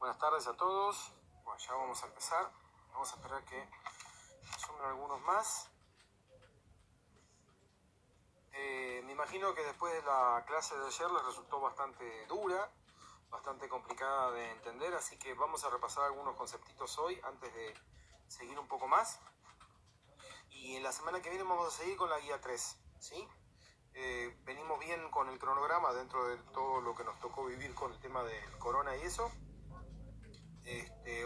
Buenas tardes a todos. Bueno, ya vamos a empezar. Vamos a esperar que sumen algunos más. Me imagino que después de la clase de ayer les resultó bastante dura, bastante complicada de entender, así que vamos a repasar algunos conceptitos hoy antes de seguir un poco más. Y en la semana que viene vamos a seguir con la guía 3, ¿sí? Venimos bien con el cronograma dentro de todo lo que nos tocó vivir con el tema del corona y eso.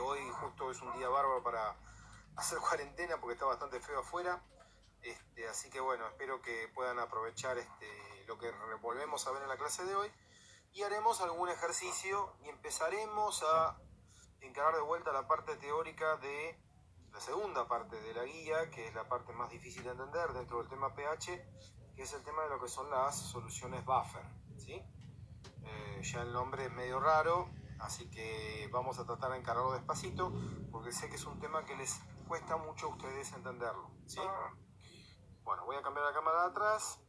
Hoy justo es un día bárbaro para hacer cuarentena porque está bastante feo afuera. Así que bueno, espero que puedan aprovechar lo que volvemos a ver en la clase de hoy y haremos algún ejercicio y empezaremos a encarar de vuelta la parte teórica de la segunda parte de la guía, que es la parte más difícil de entender dentro del tema pH, que es el tema de lo que son las soluciones buffer, ¿sí? Ya el nombre es medio raro, así que vamos a tratar de encararlo despacito, porque sé que es un tema que les cuesta mucho a ustedes entenderlo, ¿sí? Bueno, voy a cambiar la cámara de atrás.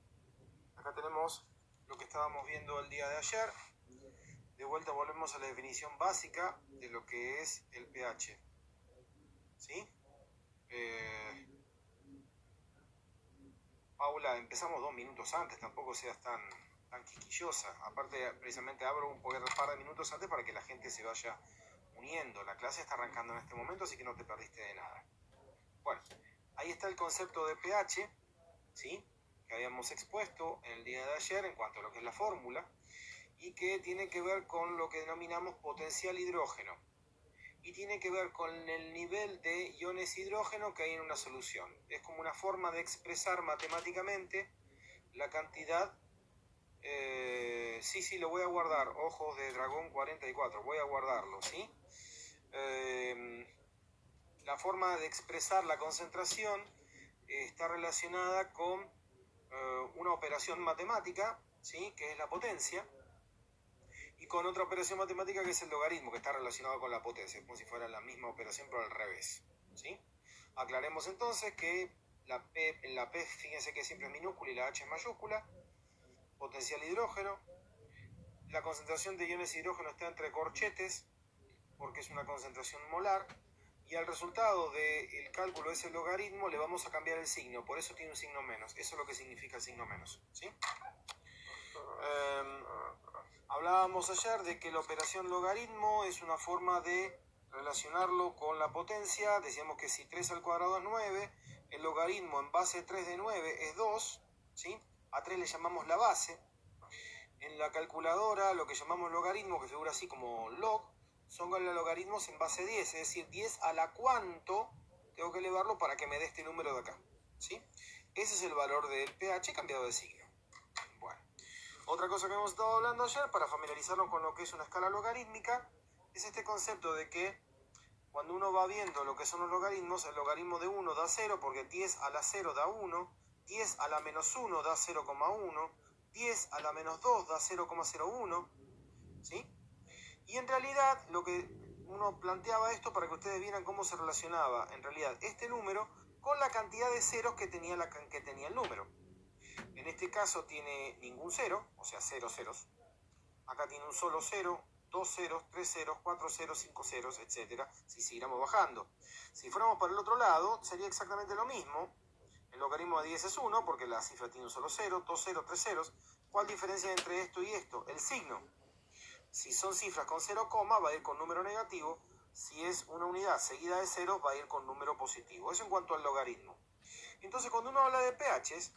Acá tenemos lo que estábamos viendo el día de ayer. De vuelta volvemos a la definición básica de lo que es el pH, ¿sí? Paula, empezamos 2 minutos antes, tampoco seas tan quisquillosa. Aparte, precisamente abro un par de minutos antes para que la gente se vaya uniendo. La clase está arrancando en este momento, así que no te perdiste de nada. Bueno, ahí está el concepto de pH, ¿sí? Que habíamos expuesto en el día de ayer en cuanto a lo que es la fórmula y que tiene que ver con lo que denominamos potencial hidrógeno y tiene que ver con el nivel de iones hidrógeno que hay en una solución. Es como una forma de expresar matemáticamente la cantidad. Sí, lo voy a guardar. Ojos de dragón 44, voy a guardarlo, ¿sí? La forma de expresar la concentración está relacionada con una operación matemática, ¿sí? Que es la potencia, y con otra operación matemática que es el logaritmo, que está relacionado con la potencia, como si fuera la misma operación pero al revés, ¿sí? Aclaremos entonces que en la P, fíjense que siempre es minúscula y la H es mayúscula. Potencial hidrógeno. La concentración de iones de hidrógeno está entre corchetes, porque es una concentración molar, y al resultado del cálculo de ese logaritmo le vamos a cambiar el signo, por eso tiene un signo menos. Eso es lo que significa el signo menos, ¿sí? Hablábamos ayer de que la operación logaritmo es una forma de relacionarlo con la potencia. Decíamos que si 3 al cuadrado es 9, el logaritmo en base 3 de 9 es 2, ¿sí? A 3 le llamamos la base. En la calculadora, lo que llamamos logaritmo, que figura así como log, son los logaritmos en base 10, es decir, 10 a la cuánto tengo que elevarlo para que me dé este número de acá, ¿sí? Ese es el valor del pH cambiado de signo. Bueno, otra cosa que hemos estado hablando ayer, para familiarizarnos con lo que es una escala logarítmica, es este concepto de que cuando uno va viendo lo que son los logaritmos, el logaritmo de 1 da 0, porque 10 a la 0 da 1, 10 a la menos 1 da 0,1, 10 a la menos 2 da 0,01, ¿sí? Y en realidad lo que uno planteaba esto para que ustedes vieran cómo se relacionaba en realidad este número con la cantidad de ceros que tenía el número. En este caso tiene ningún cero, o sea, 0 ceros. Acá tiene un solo cero, 2 ceros, 3 ceros, 4 ceros, 5 ceros, etc. Si siguiéramos bajando. Si fuéramos para el otro lado, sería exactamente lo mismo. El logaritmo de 10 es 1, porque la cifra tiene un solo cero, 2 ceros, 3 ceros. ¿Cuál diferencia entre esto y esto? El signo. Si son cifras con 0, va a ir con número negativo. Si es una unidad seguida de ceros, va a ir con número positivo. Eso en cuanto al logaritmo. Entonces, cuando uno habla de pHs,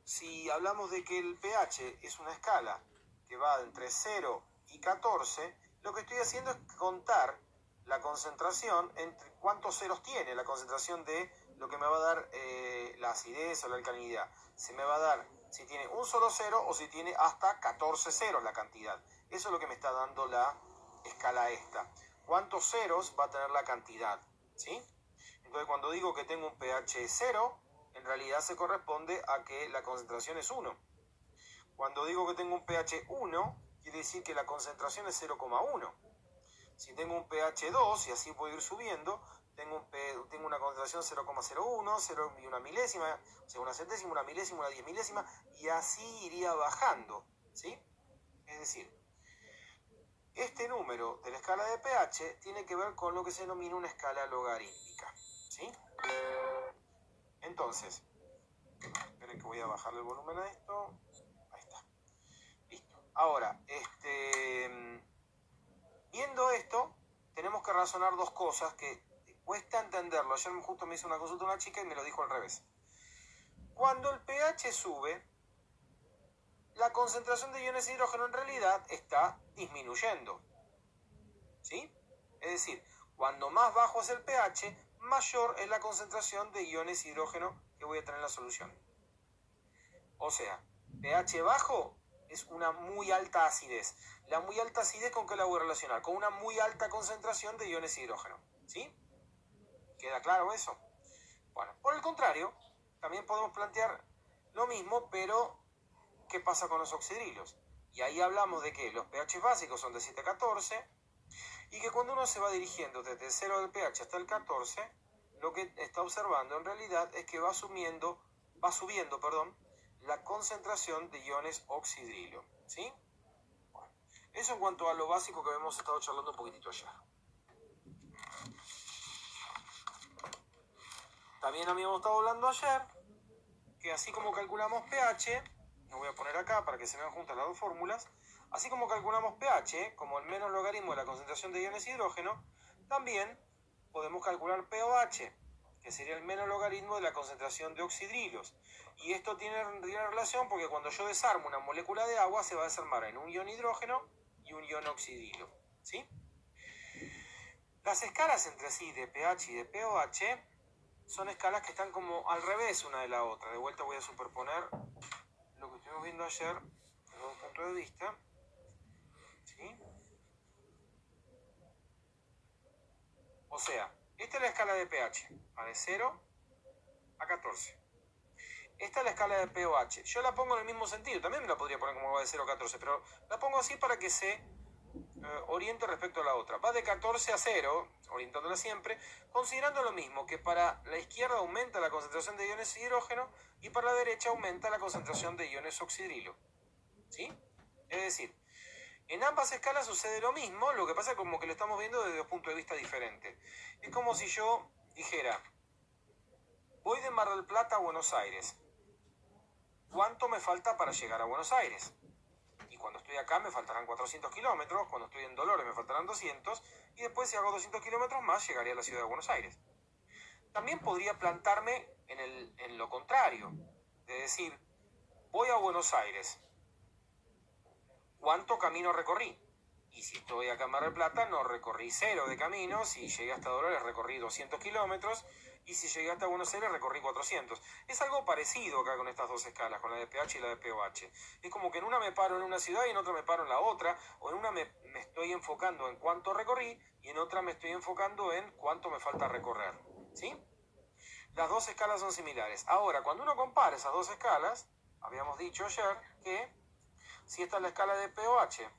si hablamos de que el pH es una escala que va entre 0 y 14, lo que estoy haciendo es contar la concentración entre cuántos ceros tiene la concentración de lo que me va a dar la acidez o la alcalinidad. Se me va a dar si tiene un solo cero o si tiene hasta 14 ceros la cantidad. Eso es lo que me está dando la escala esta. ¿Cuántos ceros va a tener la cantidad? ¿Sí? Entonces, cuando digo que tengo un pH 0, en realidad se corresponde a que la concentración es 1. Cuando digo que tengo un pH 1, quiere decir que la concentración es 0,1. Si tengo un pH 2, y así puedo ir subiendo, tengo una concentración 0,01, 0 y una milésima, o sea, una centésima, una milésima, una 10 milésima, y así iría bajando, ¿sí? Es decir, Este número de la escala de pH tiene que ver con lo que se denomina una escala logarítmica, ¿sí? Entonces, esperen que voy a bajarle el volumen a esto. Ahí está. Listo. Ahora, viendo esto, tenemos que razonar dos cosas que cuesta entenderlo. Ayer justo me hizo una consulta una chica y me lo dijo al revés. Cuando el pH sube, la concentración de iones de hidrógeno en realidad está disminuyendo, ¿sí? Es decir, cuando más bajo es el pH, mayor es la concentración de iones de hidrógeno que voy a tener en la solución. O sea, pH bajo es una muy alta acidez. La muy alta acidez, ¿con qué la voy a relacionar? Con una muy alta concentración de iones de hidrógeno, ¿sí? ¿Queda claro eso? Bueno, por el contrario, también podemos plantear lo mismo, pero ¿qué pasa con los oxidrilos? Y ahí hablamos de que los pH básicos son de 7 a 14 y que cuando uno se va dirigiendo desde el 0 del pH hasta el 14, lo que está observando en realidad es que va subiendo, la concentración de iones oxidrilo, ¿sí? Bueno, eso en cuanto a lo básico que hemos estado charlando un poquitito ayer. También habíamos estado hablando ayer que así como calculamos pH, lo voy a poner acá para que se vean juntas las dos fórmulas, así como calculamos pH, como el menos logaritmo de la concentración de iones de hidrógeno, también podemos calcular pOH, que sería el menos logaritmo de la concentración de oxidrilos. Y esto tiene relación porque cuando yo desarmo una molécula de agua se va a desarmar en un ion hidrógeno y un ion oxidrilo, ¿sí? Las escalas entre sí de pH y de pOH son escalas que están como al revés una de la otra. De vuelta voy a superponer lo que estuvimos viendo ayer desde un punto de vista, ¿sí? O sea, esta es la escala de pH, va de 0 a 14. Esta es la escala de pOH. Yo la pongo en el mismo sentido, también me la podría poner como va de 0 a 14, pero la pongo así para que se oriente respecto a la otra. Va de 14 a 0, orientándola siempre, considerando lo mismo, que para la izquierda aumenta la concentración de iones de hidrógeno y para la derecha aumenta la concentración de iones oxidrilo, ¿sí? Es decir, en ambas escalas sucede lo mismo, lo que pasa es como que lo estamos viendo desde dos puntos de vista diferentes. Es como si yo dijera, voy de Mar del Plata a Buenos Aires. ¿Cuánto me falta para llegar a Buenos Aires? Y cuando estoy acá me faltarán 400 kilómetros, cuando estoy en Dolores me faltarán 200, y después si hago 200 kilómetros más llegaré a la ciudad de Buenos Aires. También podría plantarme en lo contrario, de decir, voy a Buenos Aires, ¿cuánto camino recorrí? Y si estoy acá en Mar del Plata, no recorrí 0 de camino. Si llegué hasta Dolores, recorrí 200 kilómetros. Y si llegué hasta Buenos Aires, recorrí 400. Es algo parecido acá con estas dos escalas, con la de pH y la de pOH. Es como que en una me paro en una ciudad y en otra me paro en la otra. O en una me estoy enfocando en cuánto recorrí y en otra me estoy enfocando en cuánto me falta recorrer, ¿sí? Las dos escalas son similares. Ahora, cuando uno compara esas dos escalas, habíamos dicho ayer que si esta es la escala de pOH,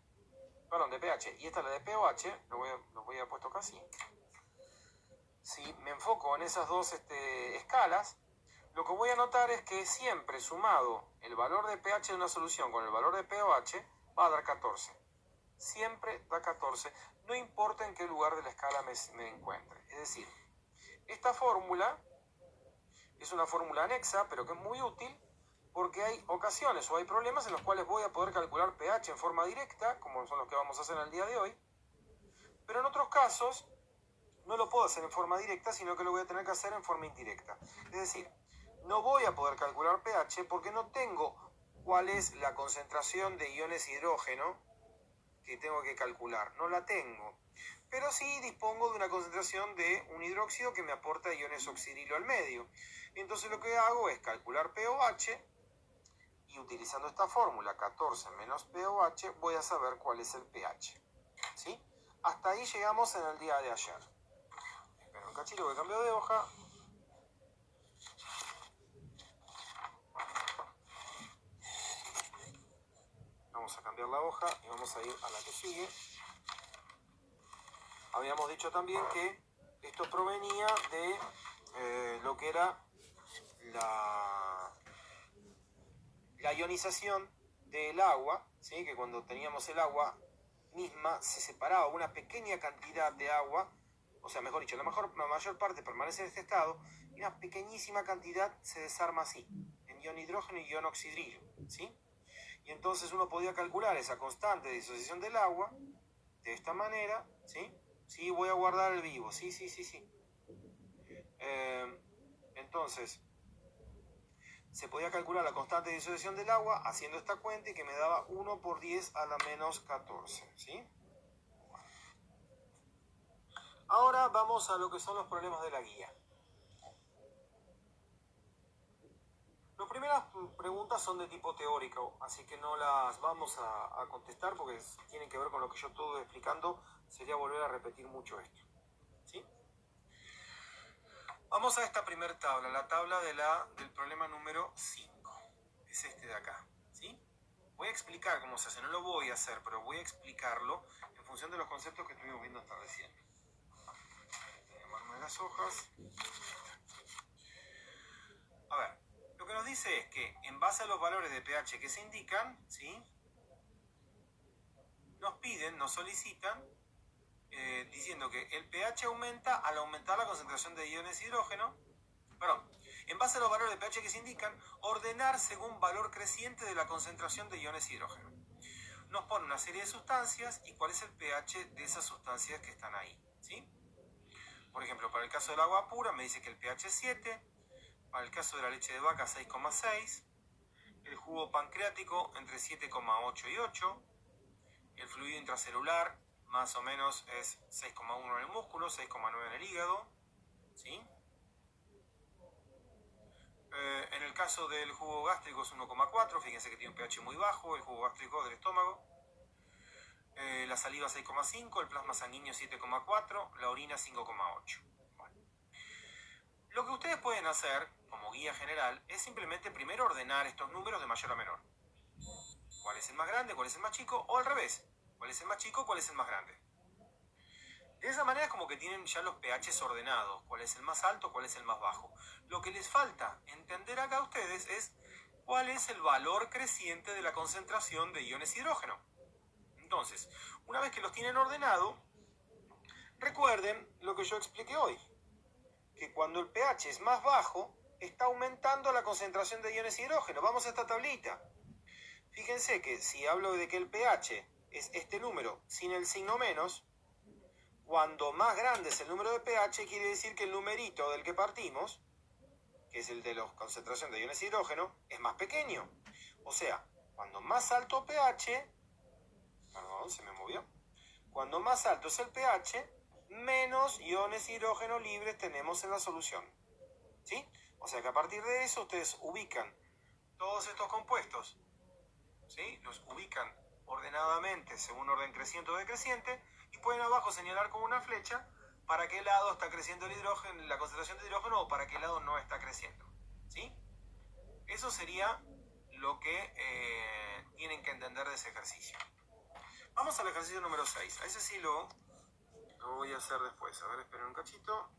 de pH, y esta es la de pOH, lo voy a puesto casi. Si me enfoco en esas dos escalas, lo que voy a notar es que siempre sumado el valor de pH de una solución con el valor de pOH va a dar 14. Siempre da 14, no importa en qué lugar de la escala me encuentre. Es decir, esta fórmula es una fórmula anexa, pero que es muy útil porque hay ocasiones o hay problemas en los cuales voy a poder calcular pH en forma directa, como son los que vamos a hacer en el día de hoy, pero en otros casos no lo puedo hacer en forma directa, sino que lo voy a tener que hacer en forma indirecta. Es decir, no voy a poder calcular pH porque no tengo cuál es la concentración de iones hidrógeno que tengo que calcular. No la tengo. Pero sí dispongo de una concentración de un hidróxido que me aporta iones oxidrilo al medio. Entonces lo que hago es calcular pOH y utilizando esta fórmula 14 menos pOH voy a saber cuál es el pH. ¿Sí? Hasta ahí llegamos en el día de ayer. Espera un cachito que cambio de hoja. Vamos a cambiar la hoja y vamos a ir a la que sigue. Habíamos dicho también que esto provenía de lo que era la ionización del agua, ¿sí? Que cuando teníamos el agua misma se separaba una pequeña cantidad de agua, o sea, mejor dicho, la mayor parte permanece en este estado y una pequeñísima cantidad se desarma así, en ion hidrógeno y ion oxidrillo, ¿sí? Y entonces uno podía calcular esa constante de disociación del agua de esta manera, ¿sí? Sí, voy a guardar el vivo, sí. Entonces, se podía calcular la constante de disociación del agua haciendo esta cuenta y que me daba 1 por 10 a la menos 14, ¿sí? Ahora vamos a lo que son los problemas de la guía. Las primeras preguntas son de tipo teórico, así que no las vamos a contestar porque tienen que ver con lo que yo estuve explicando. Sería volver a repetir mucho esto, ¿sí? Vamos a esta primera tabla, la tabla del problema número 5. Es este de acá, ¿sí? Voy a explicar cómo se hace, no lo voy a hacer, pero voy a explicarlo en función de los conceptos que estuvimos viendo hasta recién. Tomarme las hojas. A ver, lo que nos dice es que en base a los valores de pH que se indican, ¿sí? Nos solicitan, diciendo que el pH aumenta al aumentar la concentración de iones hidrógeno. Perdón, en base a los valores de pH que se indican, ordenar según valor creciente de la concentración de iones hidrógeno. Nos pone una serie de sustancias y cuál es el pH de esas sustancias que están ahí, ¿sí? Por ejemplo, para el caso del agua pura me dice que el pH es 7, para el caso de la leche de vaca 6,6, el jugo pancreático entre 7,8 y 8, el fluido intracelular más o menos es 6,1 en el músculo, 6,9 en el hígado, ¿sí? En el caso del jugo gástrico es 1,4, fíjense que tiene un pH muy bajo, el jugo gástrico del estómago. La saliva 6,5, el plasma sanguíneo 7,4, la orina 5,8. Bueno. Lo que ustedes pueden hacer, como guía general, es simplemente primero ordenar estos números de mayor a menor. ¿Cuál es el más grande, cuál es el más chico? O al revés, ¿cuál es el más chico, cuál es el más grande? De esa manera es como que tienen ya los pHs ordenados, cuál es el más alto, cuál es el más bajo. Lo que les falta entender acá a ustedes es cuál es el valor creciente de la concentración de iones hidrógeno. Entonces, una vez que los tienen ordenado, recuerden lo que yo expliqué hoy, que cuando el pH es más bajo, está aumentando la concentración de iones hidrógeno. Vamos a esta tablita. Fíjense que si hablo de que el pH es este número sin el signo menos, cuando más grande es el número de pH, quiere decir que el numerito del que partimos, que es el de la concentración de iones hidrógeno, es más pequeño. O sea, cuando más alto pH, perdón, se me movió. Cuando más alto es el pH, menos iones hidrógeno libres tenemos en la solución, ¿sí? O sea que a partir de eso ustedes ubican todos estos compuestos, ¿sí? Los ubican ordenadamente según orden creciente o decreciente y pueden abajo señalar con una flecha para qué lado está creciendo el hidrógeno, la concentración de hidrógeno, o para qué lado no está creciendo, ¿sí? Eso sería lo que tienen que entender de ese ejercicio. Vamos al ejercicio número 6. A ese sí lo voy a hacer después. A ver, esperen un cachito.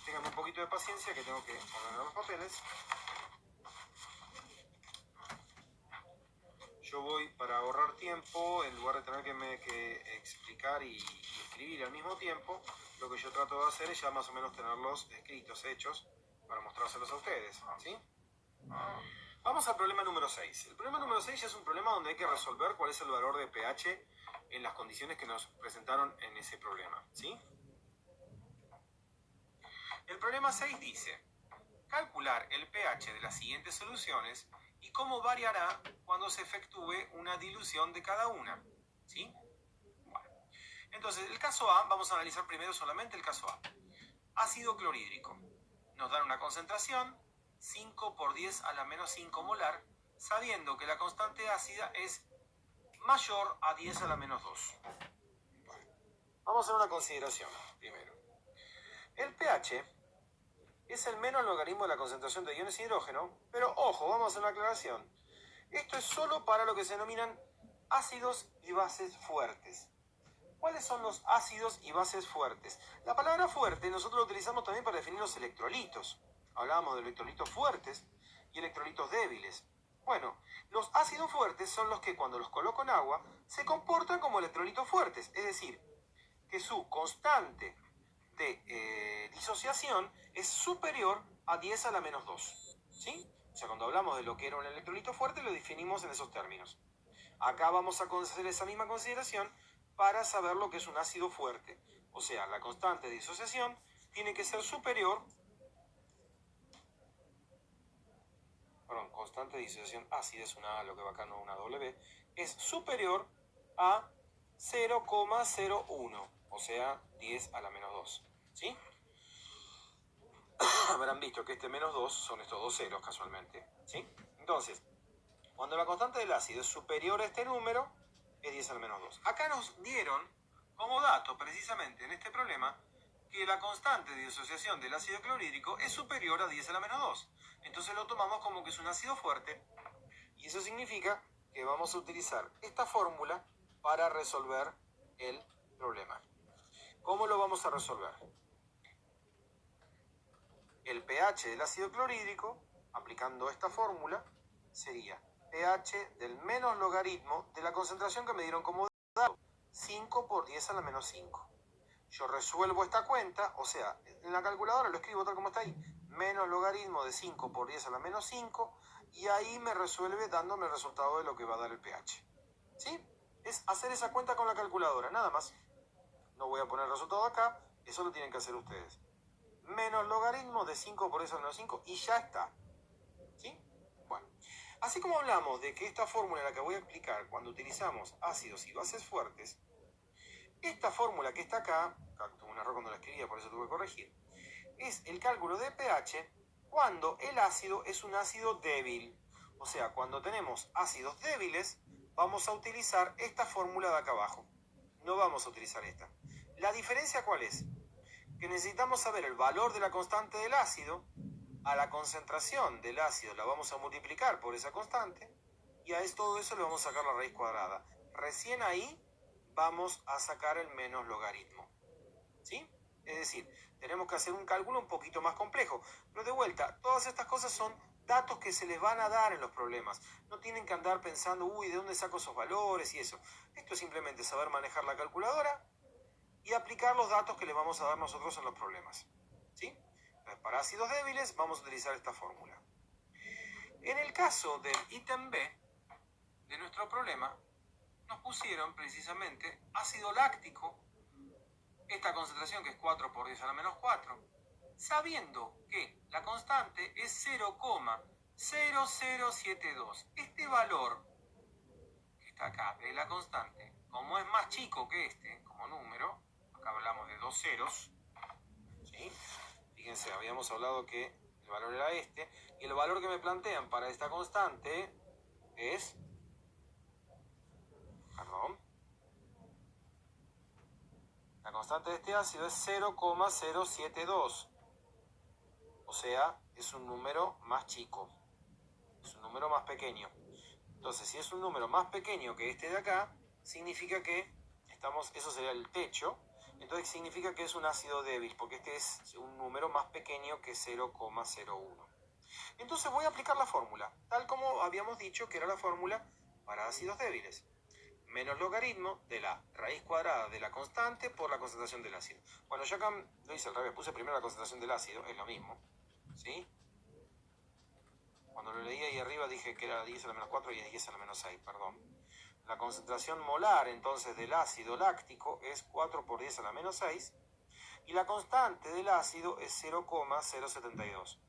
Tengan un poquito de paciencia que tengo que poner los papeles. Yo voy, para ahorrar tiempo, en lugar de tener que explicar y escribir al mismo tiempo, lo que yo trato de hacer es ya más o menos tenerlos escritos, hechos, para mostrárselos a ustedes, ¿sí? Vamos al problema número 6. El problema número 6 ya es un problema donde hay que resolver cuál es el valor de pH en las condiciones que nos presentaron en ese problema, ¿sí? El problema 6 dice, calcular el pH de las siguientes soluciones y cómo variará cuando se efectúe una dilución de cada una, ¿sí? Bueno. Entonces, el caso A, vamos a analizar primero solamente el caso A. Ácido clorhídrico. Nos dan una concentración 5 por 10 a la menos 5 molar, sabiendo que la constante ácida es mayor a 10 a la menos 2. Bueno, vamos a hacer una consideración primero. El pH es el menos logaritmo de la concentración de iones hidrógeno, pero ojo, vamos a hacer una aclaración. Esto es solo para lo que se denominan ácidos y bases fuertes. ¿Cuáles son los ácidos y bases fuertes? La palabra fuerte nosotros lo utilizamos también para definir los electrolitos. Hablábamos de electrolitos fuertes y electrolitos débiles. Bueno, los ácidos fuertes son los que cuando los coloco en agua se comportan como electrolitos fuertes, es decir, que su constante de disociación es superior a 10 a la menos 2. ¿Sí? O sea, cuando hablamos de lo que era un electrolito fuerte, lo definimos en esos términos. Acá vamos a hacer esa misma consideración para saber lo que es un ácido fuerte. O sea, la constante de disociación tiene que ser superior, constante de disociación ácida es una A, lo que va acá no una W, es superior a 0,01, o sea, 10 a la menos 2. ¿Sí? Habrán visto que este menos 2 son estos dos ceros casualmente. ¿Sí? Entonces, cuando la constante del ácido es superior a este número, es 10 a la menos 2. Acá nos dieron como dato, precisamente en este problema, que la constante de disociación del ácido clorhídrico es superior a 10 a la menos 2. Entonces lo tomamos como que es un ácido fuerte, y eso significa que vamos a utilizar esta fórmula para resolver el problema. ¿Cómo lo vamos a resolver? El pH del ácido clorhídrico, aplicando esta fórmula, sería pH del menos logaritmo de la concentración que me dieron como dato, 5 por 10 a la menos 5. Yo resuelvo esta cuenta, o sea, en la calculadora lo escribo tal como está ahí, menos logaritmo de 5 por 10 a la menos 5, y ahí me resuelve dándome el resultado de lo que va a dar el pH. ¿Sí? Es hacer esa cuenta con la calculadora, nada más. No voy a poner el resultado acá, eso lo tienen que hacer ustedes. Menos logaritmo de 5 por 10 a la menos 5 y ya está. ¿Sí? Bueno, así como hablamos de que esta fórmula la que voy a explicar cuando utilizamos ácidos y bases fuertes, esta fórmula que está acá, tuve un error cuando la escribía, por eso tuve que corregir, es el cálculo de pH cuando el ácido es un ácido débil. O sea, cuando tenemos ácidos débiles, vamos a utilizar esta fórmula de acá abajo. No vamos a utilizar esta. ¿La diferencia cuál es? Que necesitamos saber el valor de la constante del ácido, a la concentración del ácido la vamos a multiplicar por esa constante, y a todo eso le vamos a sacar la raíz cuadrada. Recién ahí vamos a sacar el menos logaritmo. ¿Sí? Es decir, tenemos que hacer un cálculo un poquito más complejo. Pero de vuelta, todas estas cosas son datos que se les van a dar en los problemas. No tienen que andar pensando, uy, ¿de dónde saco esos valores y eso? Esto es simplemente saber manejar la calculadora y aplicar los datos que les vamos a dar nosotros en los problemas. ¿Sí? Entonces, para ácidos débiles vamos a utilizar esta fórmula. En el caso del ítem B de nuestro problema, nos pusieron precisamente ácido láctico, esta concentración que es 4 por 10 a la menos 4, sabiendo que la constante es 0,0072. Este valor que está acá de la constante, como es más chico que este, como número, acá hablamos de dos ceros, ¿sí? Fíjense, habíamos hablado que el valor era este, y el valor que me plantean para esta constante es, la constante de este ácido es 0,072. O sea, es un número más chico, es un número más pequeño. Entonces, si es un número más pequeño que este de acá, significa que eso sería el techo, entonces significa que es un ácido débil, porque este es un número más pequeño que 0,01. Entonces voy a aplicar la fórmula, tal como habíamos dicho que era la fórmula para ácidos débiles. Menos logaritmo de la raíz cuadrada de la constante por la concentración del ácido. Bueno, yo acá lo hice al revés, puse primero la concentración del ácido, es lo mismo. ¿Sí? Cuando lo leí ahí arriba dije que era 10 a la menos 4 y es 10 a la menos 6, perdón. La concentración molar entonces del ácido láctico es 4 por 10 a la menos 6 y la constante del ácido es 0,072.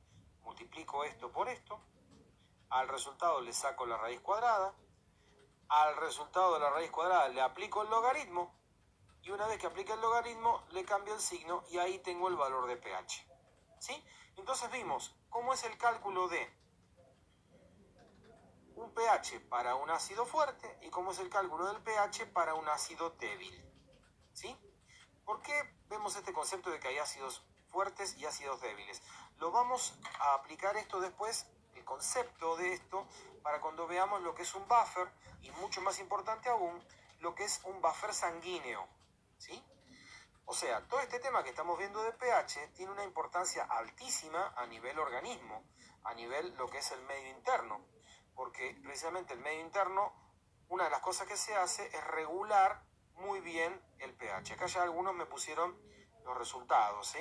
Multiplico esto por esto, al resultado le saco la raíz cuadrada, al resultado de la raíz cuadrada le aplico el logaritmo y una vez que aplique el logaritmo le cambio el signo y ahí tengo el valor de pH. ¿Sí? Entonces vimos cómo es el cálculo de un pH para un ácido fuerte y cómo es el cálculo del pH para un ácido débil. ¿Sí? ¿Por qué vemos este concepto de que hay ácidos fuertes y ácidos débiles? Lo vamos a aplicar esto después, el concepto de esto, para cuando veamos lo que es un buffer y mucho más importante aún, lo que es un buffer sanguíneo. ¿Sí? O sea, todo este tema que estamos viendo de pH tiene una importancia altísima a nivel organismo, a nivel lo que es el medio interno, porque precisamente el medio interno, una de las cosas que se hace es regular muy bien el pH. Acá ya algunos me pusieron los resultados, ¿sí?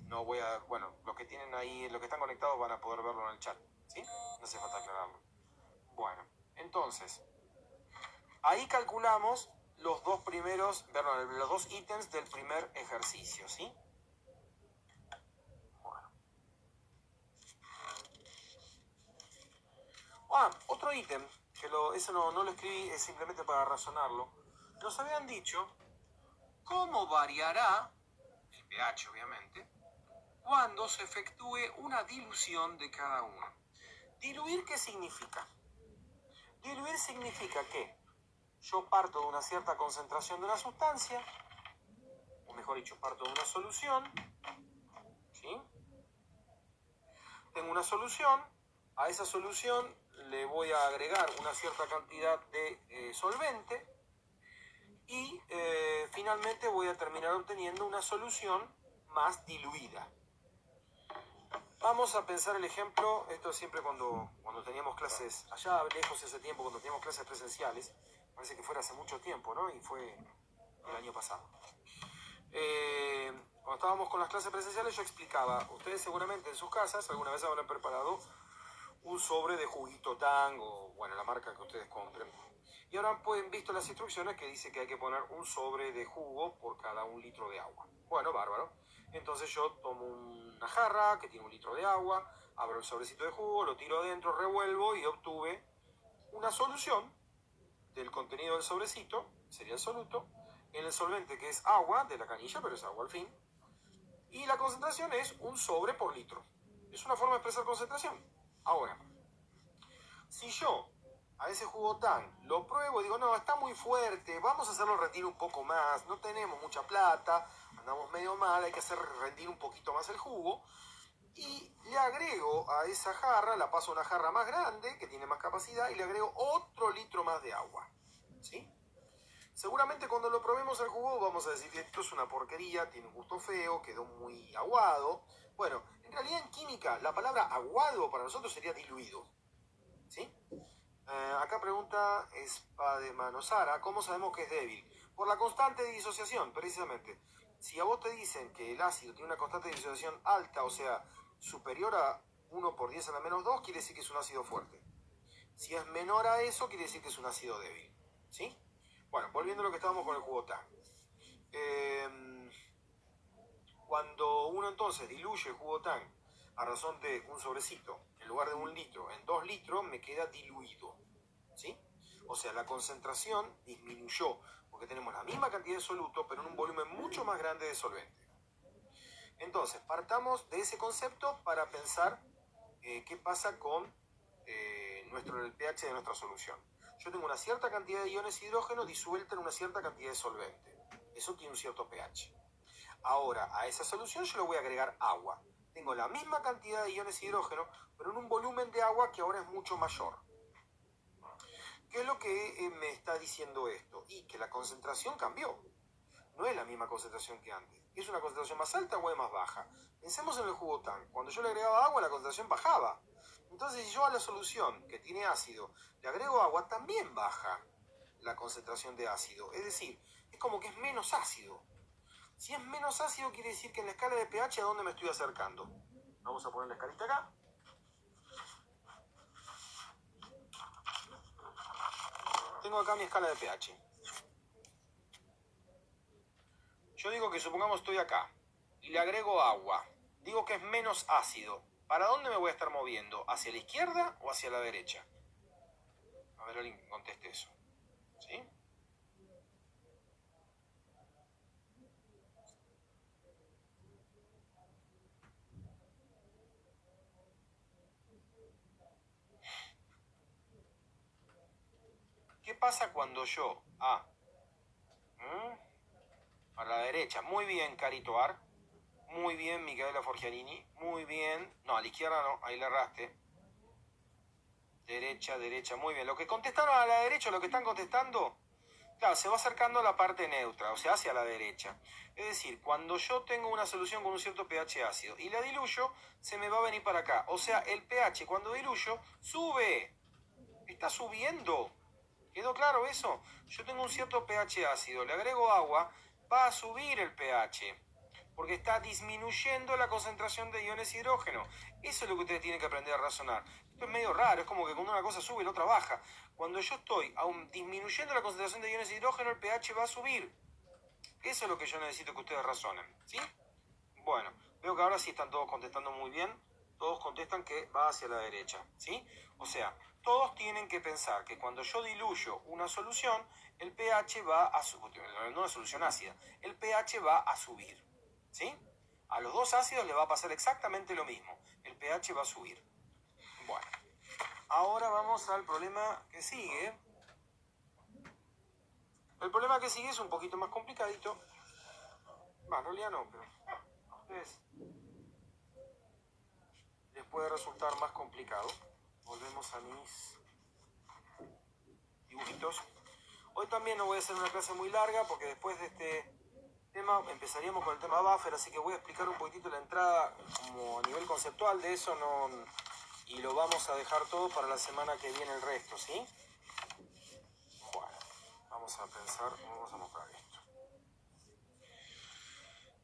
No voy a, bueno, los que tienen ahí, los que están conectados van a poder verlo en el chat, ¿sí? No hace falta aclararlo. Bueno, entonces, ahí calculamos los dos primeros, perdón, los dos ítems del primer ejercicio, ¿sí? Bueno. Otro ítem, que eso no lo escribí, es simplemente para razonarlo. Nos habían dicho cómo variará el pH, obviamente, cuando se efectúe una dilución de cada uno. ¿Diluir qué significa? Diluir significa que yo parto de una cierta concentración de una sustancia, o mejor dicho, parto de una solución, ¿sí? Tengo una solución, a esa solución le voy a agregar una cierta cantidad de solvente y finalmente voy a terminar obteniendo una solución más diluida. Vamos a pensar el ejemplo, esto siempre cuando teníamos clases, allá lejos ese tiempo, cuando teníamos clases presenciales, parece que fuera hace mucho tiempo, ¿no? Y fue el año pasado. Cuando estábamos con las clases presenciales yo explicaba, ustedes seguramente en sus casas alguna vez habrán preparado un sobre de juguito Tang o, bueno, la marca que ustedes compren. Y ahora pueden visto las instrucciones que dice que hay que poner un sobre de jugo por cada 1 litro de agua. Bueno, bárbaro. Entonces yo tomo una jarra que tiene 1 litro de agua, abro el sobrecito de jugo, lo tiro adentro, revuelvo y obtuve una solución del contenido del sobrecito, sería el soluto, en el solvente que es agua de la canilla, pero es agua al fin, y la concentración es 1 sobre por litro. Es una forma de expresar concentración. Ahora, si yo a ese jugo Tang lo pruebo y digo, no, está muy fuerte, vamos a hacerlo rendir un poco más, no tenemos mucha plata, andamos medio mal, hay que hacer rendir un poquito más el jugo, y le agrego a esa jarra, la paso a una jarra más grande, que tiene más capacidad, y le agrego otro litro más de agua, ¿sí? Seguramente cuando lo probemos el jugo vamos a decir que esto es una porquería, tiene un gusto feo, quedó muy aguado. Bueno, en realidad en química la palabra aguado para nosotros sería diluido, ¿sí? Acá pregunta Espademanosara, ¿cómo sabemos que es débil? Por la constante de disociación, precisamente. Si a vos te dicen que el ácido tiene una constante de disociación alta, o sea, superior a 1 por 10 a la menos 2, quiere decir que es un ácido fuerte. Si es menor a eso, quiere decir que es un ácido débil, ¿sí? Bueno, volviendo a lo que estábamos con el jugo Tang. Cuando uno entonces diluye el jugo Tang a razón de un sobrecito, en lugar de 1 litro, en 2 litros, me queda diluido, ¿sí? O sea, la concentración disminuyó, porque tenemos la misma cantidad de soluto, pero en un volumen mucho más grande de solvente. Entonces, partamos de ese concepto para pensar qué pasa con el pH de nuestra solución. Yo tengo una cierta cantidad de iones hidrógeno disuelta en una cierta cantidad de solvente. Eso tiene un cierto pH. Ahora, a esa solución yo le voy a agregar agua. Tengo la misma cantidad de iones hidrógeno, pero en un volumen de agua que ahora es mucho mayor. ¿Qué es lo que me está diciendo esto? Y que la concentración cambió. No es la misma concentración que antes. ¿Es una concentración más alta o es más baja? Pensemos en el jugo Tang. Cuando yo le agregaba agua, la concentración bajaba. Entonces, si yo a la solución que tiene ácido le agrego agua, también baja la concentración de ácido. Es decir, es como que es menos ácido. Si es menos ácido, quiere decir que en la escala de pH, ¿a dónde me estoy acercando? Vamos a poner la escalita acá. Tengo acá mi escala de pH. Yo digo que supongamos estoy acá y le agrego agua. Digo que es menos ácido. ¿Para dónde me voy a estar moviendo? ¿Hacia la izquierda o hacia la derecha? A ver, alguien que conteste eso. ¿Sí? ¿Qué pasa cuando yo... a la derecha. Muy bien, Carito Ar. Muy bien, Micaela Forgiarini. Muy bien. No, a la izquierda no, ahí le erraste. Derecha, derecha, muy bien. Lo que contestaron a la derecha, lo que están contestando, claro, se va acercando a la parte neutra, o sea, hacia la derecha. Es decir, cuando yo tengo una solución con un cierto pH ácido y la diluyo, se me va a venir para acá. O sea, el pH cuando diluyo sube. está subiendo. ¿Quedó claro eso? Yo tengo un cierto pH ácido, le agrego agua, va a subir el pH, porque está disminuyendo la concentración de iones hidrógeno. Eso es lo que ustedes tienen que aprender a razonar. Esto es medio raro, es como que cuando una cosa sube, la otra baja. Cuando yo estoy aún disminuyendo la concentración de iones hidrógeno, el pH va a subir. Eso es lo que yo necesito que ustedes razonen, ¿sí? Bueno, veo que ahora sí están todos contestando muy bien. Todos contestan que va hacia la derecha, ¿sí? O sea, todos tienen que pensar que cuando yo diluyo una solución, el pH va a subir, no una solución ácida, el pH va a subir, ¿sí? A los dos ácidos le va a pasar exactamente lo mismo, el pH va a subir. Bueno, ahora vamos al problema que sigue. El problema que sigue es un poquito más complicadito. Bueno, en realidad no, pero a ustedes les puede resultar más complicado. Volvemos a mis dibujitos. Hoy también no voy a hacer una clase muy larga porque después de este tema empezaríamos con el tema buffer, así que voy a explicar un poquitito la entrada como a nivel conceptual de eso, y lo vamos a dejar todo para la semana que viene el resto, ¿sí? Bueno, vamos a pensar, vamos a mostrar esto.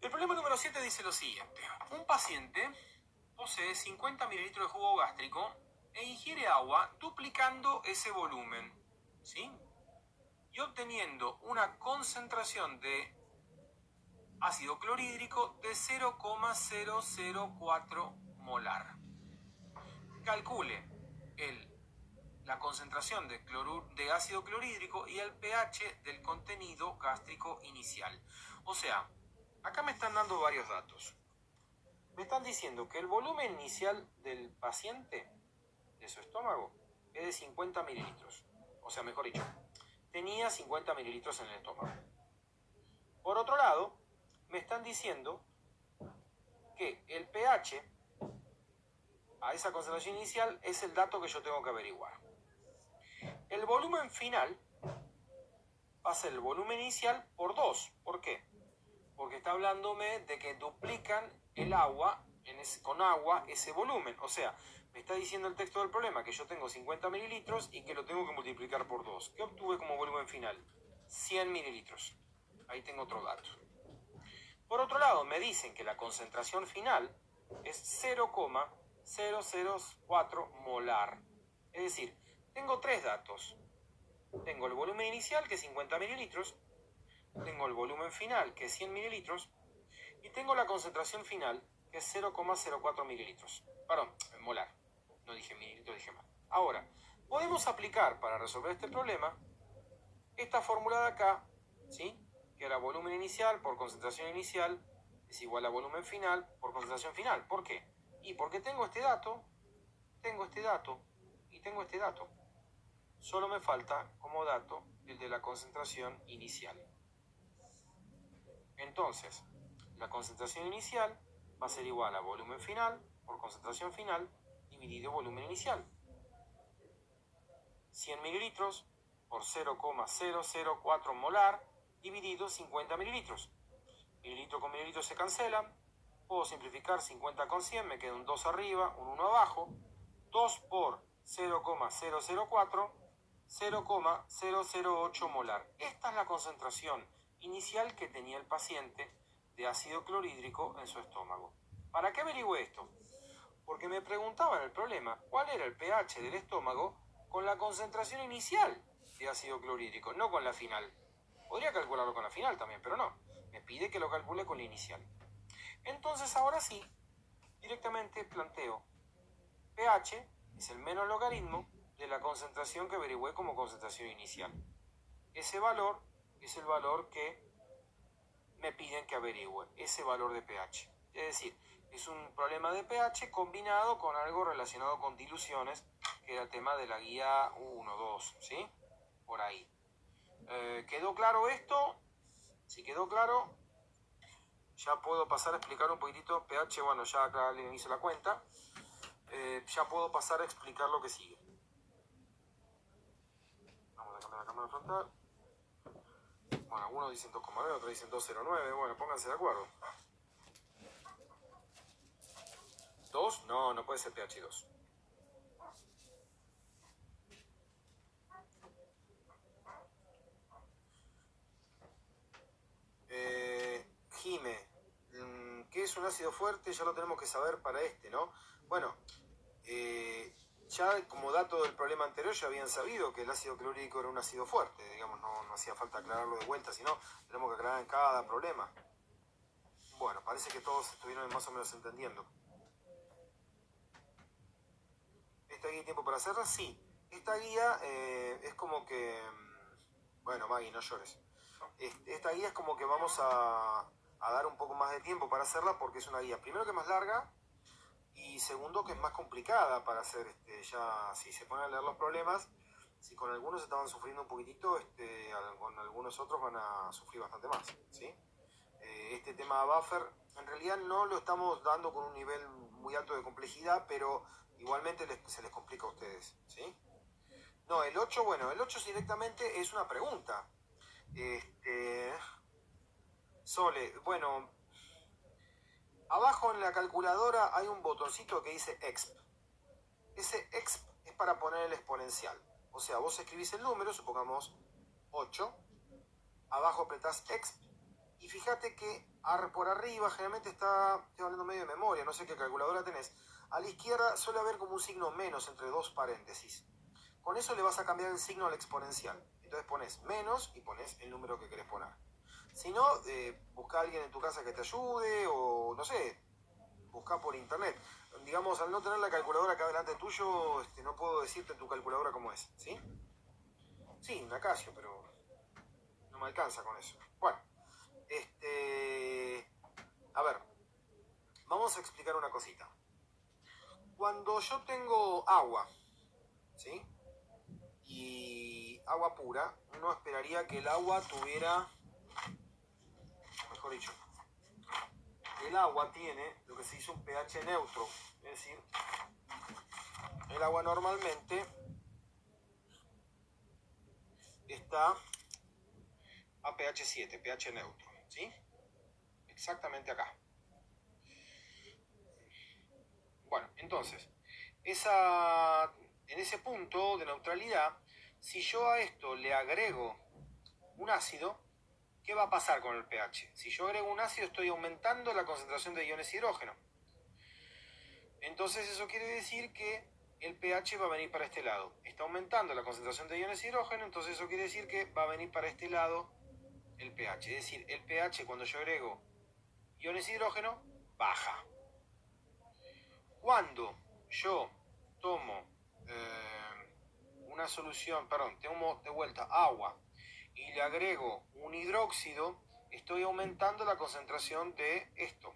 El problema número 7 dice lo siguiente. Un paciente posee 50 mililitros de jugo gástrico e ingiere agua duplicando ese volumen, ¿sí? Y obteniendo una concentración de ácido clorhídrico de 0,004 molar. Calcule la concentración de ácido clorhídrico y el pH del contenido gástrico inicial. O sea, acá me están dando varios datos. Me están diciendo que el volumen inicial del paciente, de su estómago, es de 50 mililitros. O sea, mejor dicho, tenía 50 mililitros en el estómago. Por otro lado, me están diciendo que el pH a esa concentración inicial es el dato que yo tengo que averiguar. El volumen final va a ser el volumen inicial por 2. ¿Por qué? Porque está hablándome de que duplican el agua, con agua, ese volumen. O sea, me está diciendo el texto del problema que yo tengo 50 mililitros y que lo tengo que multiplicar por 2. ¿Qué obtuve como volumen final? 100 mililitros. Ahí tengo otro dato. Por otro lado, me dicen que la concentración final es 0,004 molar. Es decir, tengo tres datos. Tengo el volumen inicial, que es 50 mililitros, tengo el volumen final, que es 100 mililitros, y tengo la concentración final, que es 0,04 mililitros. Perdón, molar. No dije mililitros, dije mal. Ahora, podemos aplicar para resolver este problema esta fórmula de acá, ¿sí? Que era volumen inicial por concentración inicial es igual a volumen final por concentración final. ¿Por qué? Y porque tengo este dato, tengo este dato y tengo este dato. Solo me falta como dato el de la concentración inicial. Entonces, la concentración inicial va a ser igual a volumen final por concentración final dividido volumen inicial. 100 mililitros por 0,004 molar dividido 50 mililitros. Mililitro con mililitro se cancelan. Puedo simplificar 50 con 100, me queda un 2 arriba, un 1 abajo. 2 por 0,004, 0,008 molar. Esta es la concentración inicial que tenía el paciente de ácido clorhídrico en su estómago. ¿Para qué averigüé esto? Porque me preguntaban en el problema cuál era el pH del estómago con la concentración inicial de ácido clorhídrico, no con la final. Podría calcularlo con la final también, pero no. Me pide que lo calcule con la inicial. Entonces ahora sí, directamente planteo pH es el menos logaritmo de la concentración que averigüé como concentración inicial. Ese valor es el valor que me piden que averigüe, ese valor de pH. Es decir, es un problema de pH combinado con algo relacionado con diluciones, que era el tema de la guía 1, 2, ¿sí? Por ahí. ¿Quedó claro esto? Si quedó claro, ya puedo pasar a explicar un poquitito pH. Bueno, ya acá alguien hizo la cuenta. Ya puedo pasar a explicar lo que sigue. Vamos a cambiar la cámara frontal. Bueno, algunos dicen 2,9, otros dicen 2,09. Bueno, pónganse de acuerdo. ¿2? No, no puede ser pH 2. es un ácido fuerte, ya lo tenemos que saber para este, ¿no? Bueno, ya como dato del problema anterior ya habían sabido que el ácido clorhídrico era un ácido fuerte, digamos, no hacía falta aclararlo de vuelta, sino tenemos que aclarar en cada problema. Bueno, parece que todos estuvieron más o menos entendiendo. ¿Esta guía tiempo para hacerla? Sí. Esta guía es como que... Bueno, Maggie, no llores. Esta guía es como que vamos a dar un poco más de tiempo para hacerla porque es una guía, primero que es más larga y segundo que es más complicada para hacer. Ya si se ponen a leer los problemas, si con algunos estaban sufriendo un poquitito, con algunos otros van a sufrir bastante más, ¿sí? Este tema de buffer, en realidad no lo estamos dando con un nivel muy alto de complejidad, pero igualmente se les complica a ustedes, ¿sí? No, el 8, bueno, el 8 directamente es una pregunta. Sole, bueno, abajo en la calculadora hay un botoncito que dice exp. Ese exp es para poner el exponencial. O sea, vos escribís el número, supongamos 8, abajo apretás exp, y fíjate que por arriba, generalmente estoy hablando medio de memoria, no sé qué calculadora tenés, a la izquierda suele haber como un signo menos entre dos paréntesis. Con eso le vas a cambiar el signo al exponencial. Entonces pones menos y pones el número que querés poner. Si no, busca a alguien en tu casa que te ayude o, no sé, busca por internet. Digamos, al no tener la calculadora acá delante tuyo, no puedo decirte tu calculadora cómo es, ¿sí? Sí, una Casio, pero no me alcanza con eso. Bueno, a ver, vamos a explicar una cosita. Cuando yo tengo agua, ¿sí? Y agua pura, uno esperaría que el agua tuviera, mejor dicho, el agua tiene lo que se dice un pH neutro, es decir, el agua normalmente está a pH 7, pH neutro, ¿sí? Exactamente acá. Bueno, entonces, en ese punto de neutralidad, si yo a esto le agrego un ácido, ¿qué va a pasar con el pH? Si yo agrego un ácido, estoy aumentando la concentración de iones hidrógeno. Entonces eso quiere decir que el pH va a venir para este lado. Está aumentando la concentración de iones hidrógeno, entonces eso quiere decir que va a venir para este lado el pH. Es decir, el pH cuando yo agrego iones hidrógeno, baja. Cuando yo tomo una solución, tomo de vuelta agua y le agrego un hidróxido, estoy aumentando la concentración de esto,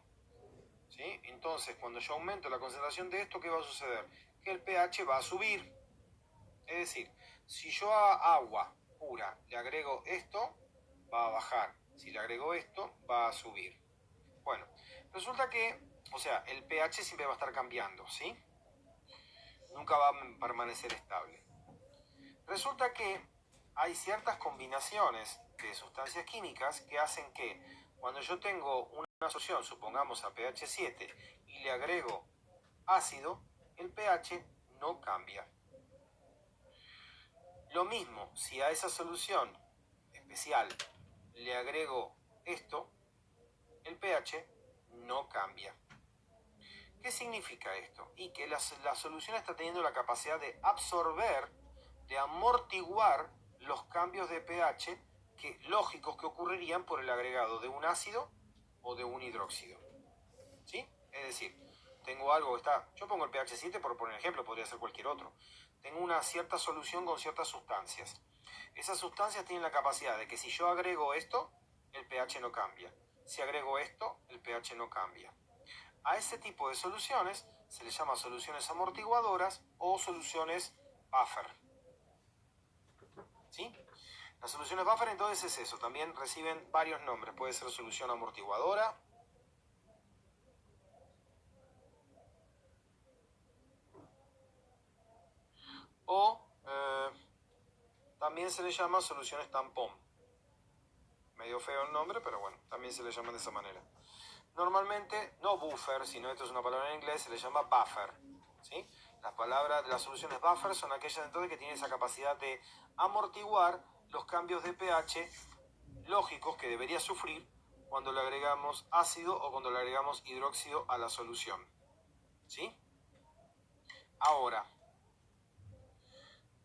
¿sí? Entonces, cuando yo aumento la concentración de esto, ¿qué va a suceder? Que el pH va a subir. Es decir, si yo a agua pura le agrego esto, va a bajar. Si le agrego esto, va a subir. Bueno, resulta que, o sea, el pH siempre va a estar cambiando, ¿sí? Nunca va a permanecer estable. Resulta que hay ciertas combinaciones de sustancias químicas que hacen que cuando yo tengo una solución, supongamos a pH 7, y le agrego ácido, el pH no cambia. Lo mismo, si a esa solución especial le agrego esto, el pH no cambia. ¿Qué significa esto? Y que la solución está teniendo la capacidad de absorber, de amortiguar los cambios de pH lógicos que ocurrirían por el agregado de un ácido o de un hidróxido. ¿Sí? Es decir, tengo algo que está... Yo pongo el pH 7 por poner ejemplo, podría ser cualquier otro. Tengo una cierta solución con ciertas sustancias. Esas sustancias tienen la capacidad de que si yo agrego esto, el pH no cambia. Si agrego esto, el pH no cambia. A ese tipo de soluciones se les llama soluciones amortiguadoras o soluciones buffer. ¿Sí? Las soluciones buffer entonces es eso, también reciben varios nombres. Puede ser solución amortiguadora, o también se le llama soluciones tampón. Medio feo el nombre, pero bueno, también se le llama de esa manera. Normalmente, no buffer, sino esto es una palabra en inglés, se le llama buffer, ¿sí? Las soluciones buffer son aquellas entonces que tienen esa capacidad de amortiguar los cambios de pH lógicos que debería sufrir cuando le agregamos ácido o cuando le agregamos hidróxido a la solución. ¿Sí? Ahora,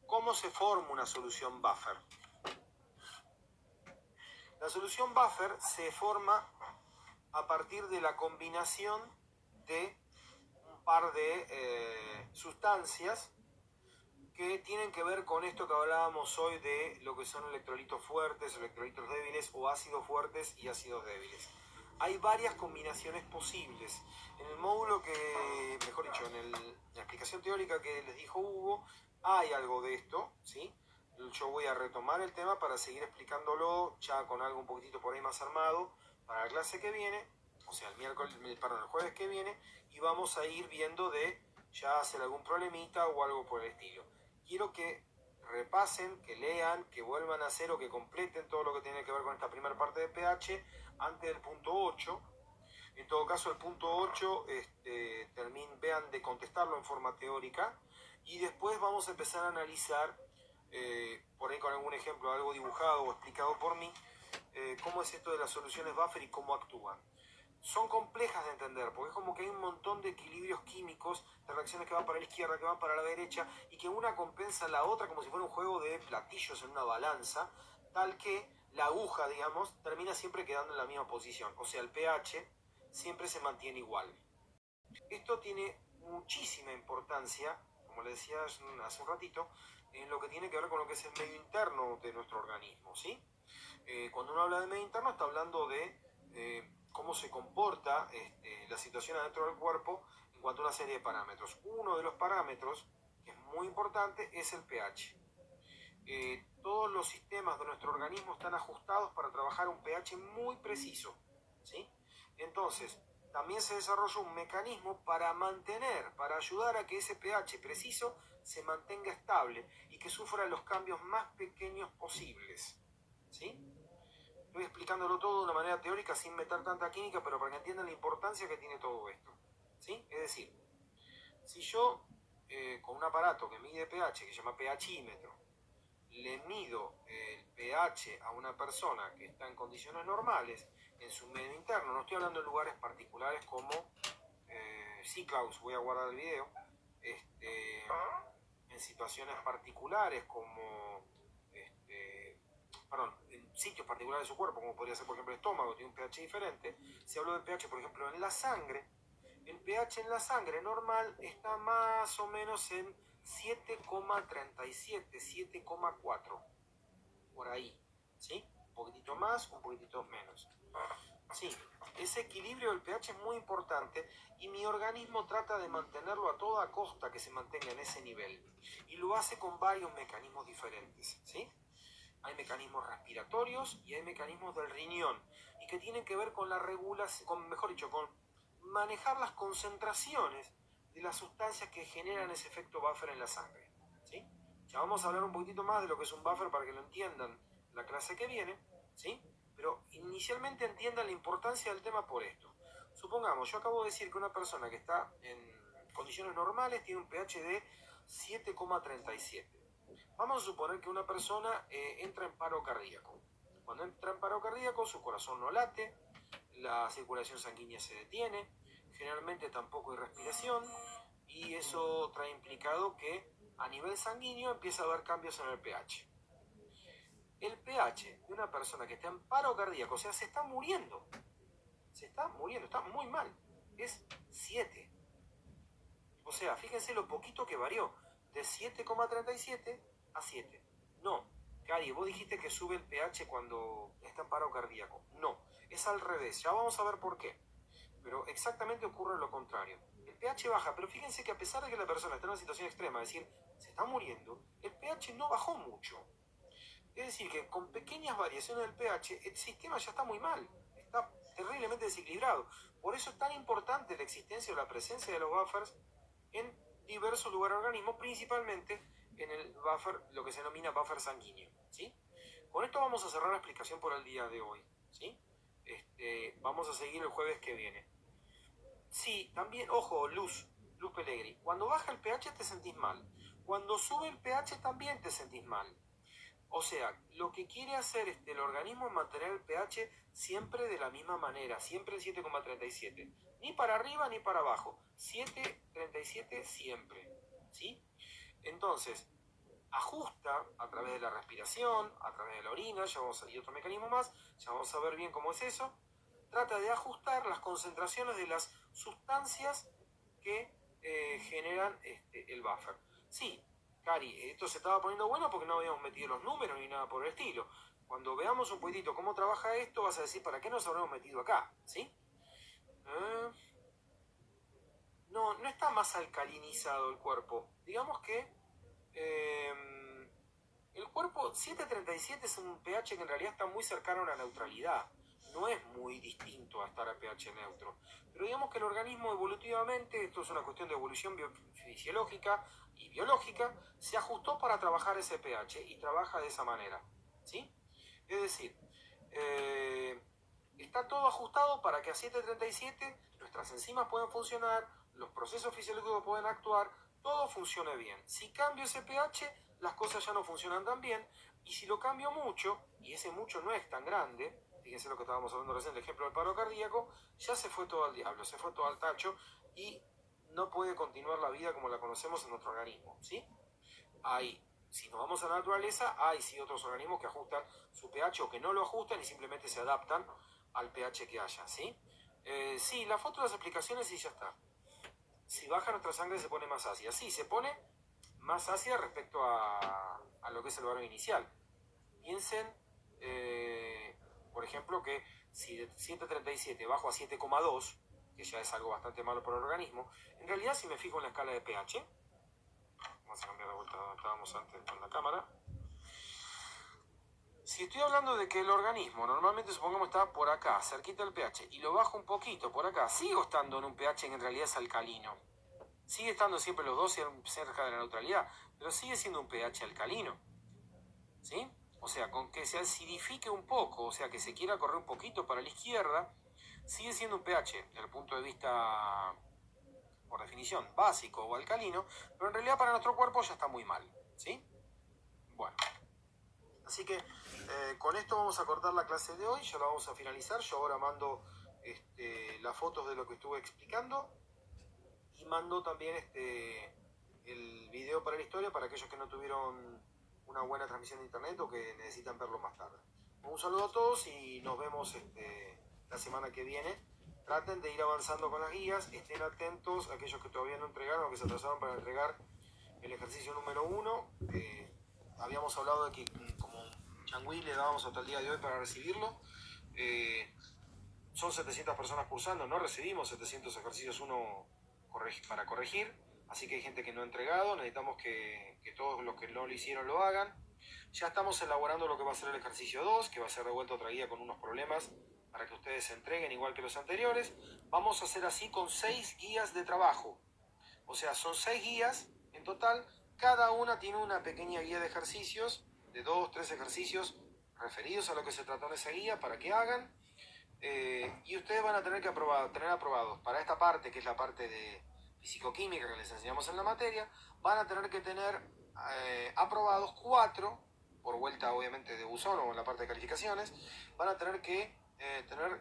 ¿cómo se forma una solución buffer? La solución buffer se forma a partir de la combinación de un par de sustancias que tienen que ver con esto que hablábamos hoy de lo que son electrolitos fuertes, electrolitos débiles o ácidos fuertes y ácidos débiles. Hay varias combinaciones posibles. En el módulo que, mejor dicho, en la explicación teórica que les dijo Hugo, hay algo de esto, ¿sí? Yo voy a retomar el tema para seguir explicándolo ya con algo un poquitito por ahí más armado para la clase que viene, o sea, el jueves que viene, y vamos a ir viendo de ya hacer algún problemita o algo por el estilo. Quiero que repasen, que lean, que vuelvan a hacer o que completen todo lo que tiene que ver con esta primera parte de pH antes del punto 8. En todo caso, el punto 8, vean de contestarlo en forma teórica y después vamos a empezar a analizar, por ahí con algún ejemplo, algo dibujado o explicado por mí, cómo es esto de las soluciones buffer y cómo actúan. Son complejas de entender, porque es como que hay un montón de equilibrios químicos, de reacciones que van para la izquierda, que van para la derecha, y que una compensa a la otra como si fuera un juego de platillos en una balanza, tal que la aguja, digamos, termina siempre quedando en la misma posición. O sea, el pH siempre se mantiene igual. Esto tiene muchísima importancia, como le decía hace un ratito, en lo que tiene que ver con lo que es el medio interno de nuestro organismo, ¿sí? Cuando uno habla de medio interno está hablando de cómo se comporta la situación adentro del cuerpo en cuanto a una serie de parámetros. Uno de los parámetros que es muy importante es el pH. Todos los sistemas de nuestro organismo están ajustados para trabajar un pH muy preciso, ¿sí? Entonces, también se desarrolla un mecanismo para mantener, para ayudar a que ese pH preciso se mantenga estable y que sufra los cambios más pequeños posibles, ¿sí? Estoy explicándolo todo de una manera teórica sin meter tanta química, pero para que entiendan la importancia que tiene todo esto, ¿sí? Es decir, si yo con un aparato que mide pH, que se llama pHímetro, le mido el pH a una persona que está en condiciones normales, en su medio interno, no estoy hablando de lugares particulares como, sí, Klaus, voy a guardar el video, en situaciones particulares como, en sitios particulares de su cuerpo, como podría ser por ejemplo el estómago, tiene un pH diferente. Si hablo del pH, por ejemplo, en la sangre, el pH en la sangre normal está más o menos en 7,37, 7,4, por ahí, ¿sí? Un poquitito más, un poquitito menos. Sí, ese equilibrio del pH es muy importante y mi organismo trata de mantenerlo a toda costa, que se mantenga en ese nivel. Y lo hace con varios mecanismos diferentes, ¿sí? Hay mecanismos respiratorios y hay mecanismos del riñón y que tienen que ver con la regulación, mejor dicho, con manejar las concentraciones de las sustancias que generan ese efecto buffer en la sangre, ¿sí? Ya vamos a hablar un poquitito más de lo que es un buffer para que lo entiendan la clase que viene, ¿sí? Pero inicialmente entiendan la importancia del tema por esto. Supongamos, yo acabo de decir que una persona que está en condiciones normales tiene un pH de 7,37. Vamos a suponer que una persona entra en paro cardíaco. Cuando entra en paro cardíaco, su corazón no late, la circulación sanguínea se detiene, generalmente tampoco hay respiración, y eso trae implicado que a nivel sanguíneo empieza a haber cambios en el pH. El pH de una persona que está en paro cardíaco, o sea, se está muriendo, está muy mal, es 7. O sea, fíjense lo poquito que varió, de 7,37 a 7. No, Cari, vos dijiste que sube el pH cuando está en paro cardíaco. No, es al revés, ya vamos a ver por qué. Pero exactamente ocurre lo contrario. El pH baja, pero fíjense que a pesar de que la persona está en una situación extrema, es decir, se está muriendo, el pH no bajó mucho. Es decir, que con pequeñas variaciones del pH, el sistema ya está muy mal, está terriblemente desequilibrado. Por eso es tan importante la existencia o la presencia de los buffers en diversos lugares del organismo, principalmente en el buffer, lo que se denomina buffer sanguíneo, ¿sí? Con esto vamos a cerrar la explicación por el día de hoy, ¿sí? Vamos a seguir el jueves que viene. Sí, también, ojo, Luz Pellegri, cuando baja el pH te sentís mal. Cuando sube el pH también te sentís mal. O sea, lo que quiere hacer el organismo es mantener el pH siempre de la misma manera, siempre en 7,37. Ni para arriba ni para abajo. 7,37 siempre. ¿Sí? Entonces, ajusta a través de la respiración, a través de la orina, y otro mecanismo más, ya vamos a ver bien cómo es eso. Trata de ajustar las concentraciones de las sustancias que generan el buffer. Sí, Cari, esto se estaba poniendo bueno porque no habíamos metido los números ni nada por el estilo. Cuando veamos un poquitito cómo trabaja esto, vas a decir, ¿para qué nos habremos metido acá? ¿Sí? No está más alcalinizado el cuerpo. Digamos que el cuerpo 737 es un pH que en realidad está muy cercano a una neutralidad. No es muy distinto a estar a pH neutro. Pero digamos que el organismo evolutivamente, esto es una cuestión de evolución fisiológica y biológica, se ajustó para trabajar ese pH y trabaja de esa manera. ¿Sí? Es decir, está todo ajustado para que a 737 nuestras enzimas puedan funcionar, los procesos fisiológicos pueden actuar, todo funcione bien. Si cambio ese pH, las cosas ya no funcionan tan bien, y si lo cambio mucho, y ese mucho no es tan grande, fíjense lo que estábamos hablando recién, el ejemplo del paro cardíaco, ya se fue todo al diablo, se fue todo al tacho, y no puede continuar la vida como la conocemos en nuestro organismo, ¿sí? Ahí, si nos vamos a la naturaleza, hay sí otros organismos que ajustan su pH o que no lo ajustan y simplemente se adaptan al pH que haya, ¿sí? Sí, la foto de las explicaciones y ya está. Si baja nuestra sangre se pone más ácida. Sí, se pone más ácida respecto a lo que es el valor inicial. Piensen, por ejemplo, que si de 7,37 bajo a 7,2, que ya es algo bastante malo para el organismo, en realidad si me fijo en la escala de pH, vamos a cambiar de vuelta donde estábamos antes con la cámara. Si estoy hablando de que el organismo normalmente supongamos está por acá, cerquita del pH, y lo bajo un poquito por acá, sigo estando en un pH que en realidad es alcalino. Sigue estando siempre los dos cerca de la neutralidad, pero sigue siendo un pH alcalino. ¿Sí? O sea, con que se acidifique un poco, o sea, que se quiera correr un poquito para la izquierda, sigue siendo un pH, desde el punto de vista, por definición, básico o alcalino, pero en realidad para nuestro cuerpo ya está muy mal. ¿Sí? Bueno. Así que con esto vamos a cortar la clase de hoy, ya la vamos a finalizar. Yo ahora mando las fotos de lo que estuve explicando y mando también el video para la historia para aquellos que no tuvieron una buena transmisión de internet o que necesitan verlo más tarde. Un saludo a todos y nos vemos la semana que viene. Traten de ir avanzando con las guías, estén atentos a aquellos que todavía no entregaron o que se atrasaron para entregar el ejercicio número 1. Habíamos hablado de que como changüí le dábamos hasta el día de hoy para recibirlo. Son 700 personas cursando, no recibimos 700 ejercicios para corregir, así que hay gente que no ha entregado, necesitamos que todos los que no lo hicieron lo hagan. Ya estamos elaborando lo que va a ser el ejercicio 2, que va a ser de vuelta otra guía con unos problemas para que ustedes se entreguen igual que los anteriores. Vamos a hacer así con 6 guías de trabajo. O sea, son 6 guías en total, cada una tiene una pequeña guía de ejercicios, de 2, 3 ejercicios referidos a lo que se trató en esa guía para que hagan. Y ustedes van a tener que tener aprobados para esta parte, que es la parte de fisicoquímica que les enseñamos en la materia, van a tener que tener aprobados 4, por vuelta obviamente de buzón o en la parte de calificaciones, van a tener que tener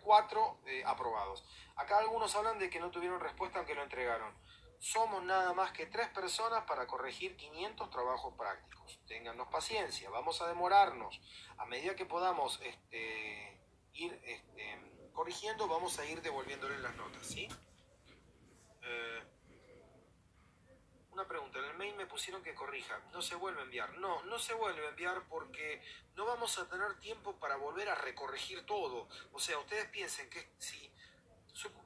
4 aprobados. Acá algunos hablan de que no tuvieron respuesta aunque lo entregaron. Somos nada más que 3 personas para corregir 500 trabajos prácticos. Téngannos paciencia, vamos a demorarnos. A medida que podamos ir corrigiendo, vamos a ir devolviéndole las notas, ¿sí? Una pregunta, en el mail me pusieron que corrija, no se vuelve a enviar. No se vuelve a enviar porque no vamos a tener tiempo para volver a recorregir todo. O sea, ustedes piensen que si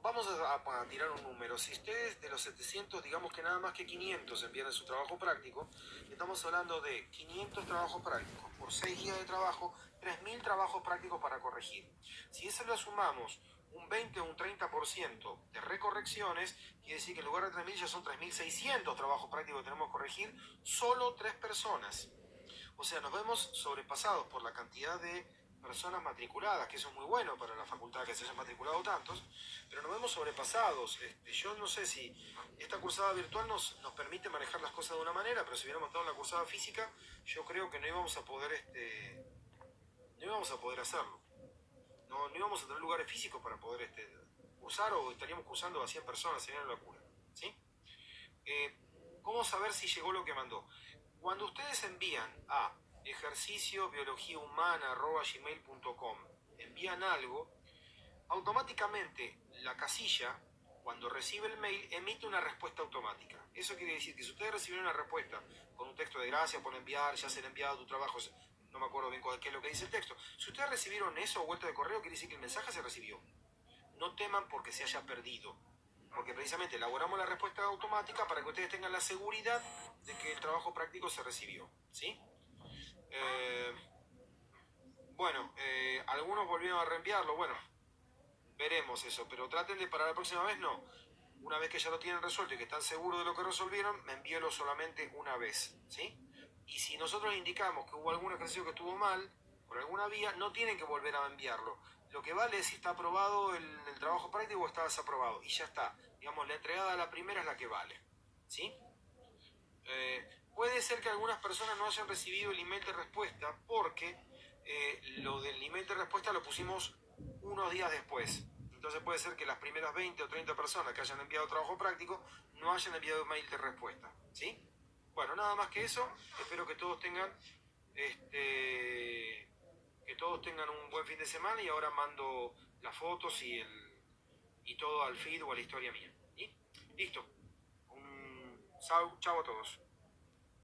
vamos a tirar un número. Si ustedes de los 700, digamos que nada más que 500 envían su trabajo práctico, estamos hablando de 500 trabajos prácticos por 6 guías de trabajo, 3000 trabajos prácticos para corregir. Si eso le sumamos un 20 o un 30% de recorrecciones, quiere decir que en lugar de 3000 ya son 3600 trabajos prácticos que tenemos que corregir, solo 3 personas. O sea, nos vemos sobrepasados por la cantidad de personas matriculadas, que eso es muy bueno para la facultad que se hayan matriculado tantos, pero nos vemos sobrepasados. Yo no sé si esta cursada virtual nos permite manejar las cosas de una manera, pero si hubiéramos estado en la cursada física, yo creo que no íbamos a poder, no íbamos a poder hacerlo. No íbamos a tener lugares físicos para poder cursar, o estaríamos cursando a 100 personas, sería una locura. ¿Sí? ¿Cómo saber si llegó lo que mandó? Cuando ustedes envían a ejerciciobiologíahumana@gmail.com, envían algo, automáticamente la casilla, cuando recibe el mail, emite una respuesta automática. Eso quiere decir que si ustedes reciben una respuesta con un texto de gracias por enviar, ya se le ha enviado tu trabajo, no me acuerdo bien qué es lo que dice el texto. Si ustedes recibieron eso o vuelta de correo, quiere decir que el mensaje se recibió. No teman porque se haya perdido, porque precisamente elaboramos la respuesta automática para que ustedes tengan la seguridad de que el trabajo práctico se recibió. ¿Sí? Bueno, algunos volvieron a reenviarlo. Bueno, veremos eso, pero traten de para la próxima vez no. Una vez que ya lo tienen resuelto y que están seguros de lo que resolvieron, me envíelo solamente una vez. ¿Sí? Y si nosotros indicamos que hubo algún ejercicio que estuvo mal, por alguna vía, no tienen que volver a enviarlo. Lo que vale es si está aprobado el trabajo práctico o está desaprobado. Y ya está. Digamos, la entregada a la primera es la que vale. ¿Sí? Puede ser que algunas personas no hayan recibido el email de respuesta porque lo del email de respuesta lo pusimos unos días después. Entonces puede ser que las primeras 20 o 30 personas que hayan enviado trabajo práctico no hayan enviado email de respuesta. ¿Sí? Bueno, nada más que eso. Espero que todos tengan un buen fin de semana, y ahora mando las fotos y todo al feed o a la historia mía. ¿Sí? Listo. Chau a todos.